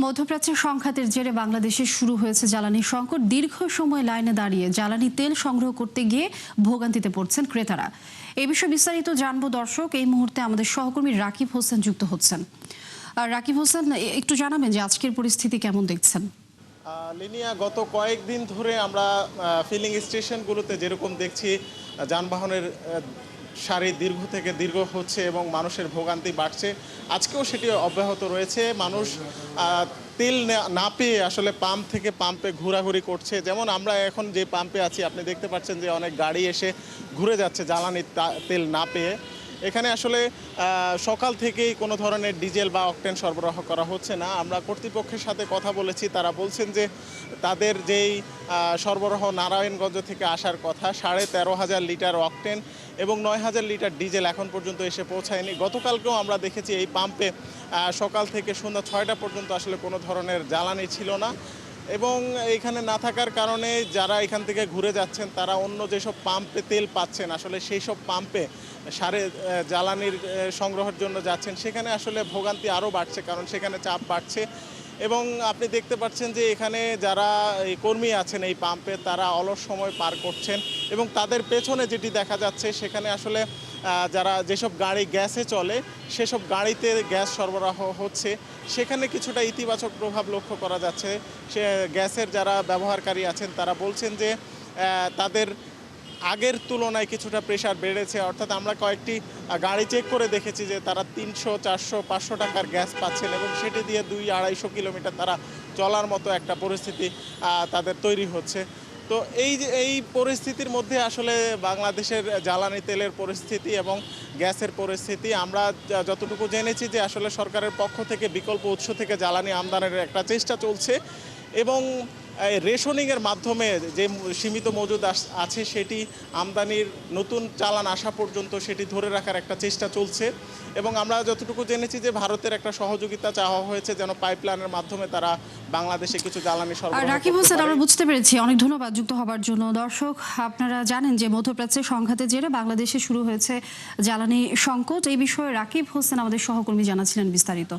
মধ্যপ্রাচ্যের সংঘাতের জেরে বাংলাদেশে শুরু হয়েছে জ্বালানি সংকট। দীর্ঘ সময় লাইনে দাঁড়িয়ে জ্বালানি তেল সংগ্রহ করতে গিয়ে ভোগান্তিতে পড়ছেন ক্রেতারা। এই বিষয়ে বিস্তারিত জানবো দর্শক। এই মুহূর্তে আমাদের সহকর্মী রাকিব হোসেন যুক্ত হচ্ছেন। রাকিব হোসেন, একটু জানাবেন যে আজকের পরিস্থিতি কেমন দেখছেন? লিনিয়া, গত কয়েকদিন ধরে আমরা ফিলিং স্টেশনগুলোতে যেরকম দেখছি যানবাহনের সারি দীর্ঘ থেকে দীর্ঘ হচ্ছে এবং মানুষের ভোগান্তি বাড়ছে, আজকেও সেটি অব্যাহত রয়েছে। মানুষ তেল না পেয়ে আসলে পাম্প থেকে পাম্পে ঘোরাঘুরি করছে। যেমন আমরা এখন যে পাম্পে আছি, আপনি দেখতে পাচ্ছেন যে অনেক গাড়ি এসে ঘুরে যাচ্ছে জ্বালানি তেল না পেয়ে। এখানে আসলে সকাল থেকেই কোনো ধরনের ডিজেল বা অকটেন সরবরাহ করা হচ্ছে না। আমরা কর্তৃপক্ষের সাথে কথা বলেছি, তারা বলছেন যে তাদের যেই সরবরাহ নারায়ণগঞ্জ থেকে আসার কথা 13,500 লিটার অকটেন এবং 9,000 লিটার ডিজেল এখন পর্যন্ত এসে পৌঁছায়নি। গতকালকেও আমরা দেখেছি এই পাম্পে সকাল থেকে সন্ধ্যা 6টা পর্যন্ত আসলে কোনো ধরনের জ্বালানি ছিল না। এবং এখানে না থাকার কারণে যারা এখান থেকে ঘুরে যাচ্ছেন তারা অন্য যেসব পাম্পে তেল পাচ্ছেন, আসলে সেই সব পাম্পে জ্বালানির সংগ্রহের জন্য যাচ্ছেন, সেখানে আসলে ভোগান্তি আরও বাড়ছে, কারণ সেখানে চাপ বাড়ছে। এবং আপনি দেখতে পাচ্ছেন যে এখানে যারা এই কর্মী আছেন এই পাম্পে, তারা অলস সময় পার করছেন এবং তাদের পেছনে যেটি দেখা যাচ্ছে সেখানে আসলে যারা যেসব গাড়ি গ্যাসে চলে সেসব গাড়িতে গ্যাস সরবরাহ হচ্ছে, সেখানে কিছুটা ইতিবাচক প্রভাব লক্ষ্য করা যাচ্ছে। সে গ্যাসের যারা ব্যবহারকারী আছেন তারা বলছেন যে তাদের আগের তুলনায় কিছুটা প্রেশার বেড়েছে। অর্থাৎ আমরা কয়েকটি গাড়ি চেক করে দেখেছি যে তারা 300, 400, 500 টাকার গ্যাস পাচ্ছেন এবং সেটি দিয়ে 200-250 কিলোমিটার তারা চলার মতো একটা পরিস্থিতি তাদের তৈরি হচ্ছে। তো এই পরিস্থিতির মধ্যে আসলে বাংলাদেশের জ্বালানি তেলের পরিস্থিতি এবং গ্যাসের পরিস্থিতি, আমরা যতটুকু জেনেছি যে আসলে সরকারের পক্ষ থেকে বিকল্প উৎস থেকে জ্বালানি আমদানির একটা চেষ্টা চলছে এবং রেশনিংয়ের মাধ্যমে যে সীমিত মজুদ আছে সেটি আমদানির নতুন চালান আসা পর্যন্ত সেটি ধরে রাখার একটা চেষ্টা চলছে। এবং আমরা যতটুকু জেনেছি যে ভারতের একটা সহযোগিতা চাওয়া হয়েছে যেন পাইপলাইনের মাধ্যমে তারা বাংলাদেশে কিছু জ্বালানি সরবরাহ করতে পারে। রাকিব হোসেন, আমরা বুঝতে পেরেছি, অনেক ধন্যবাদ যুক্ত হবার জন্য। দর্শক, আপনারা জানেন যে মধ্যপ্রাচ্যের সংঘাতের জেরে বাংলাদেশে শুরু হয়েছে জ্বালানি সংকট। এই বিষয়ে রাকিব হোসেন আমাদের সহকর্মী জানাচ্ছিলেন বিস্তারিত।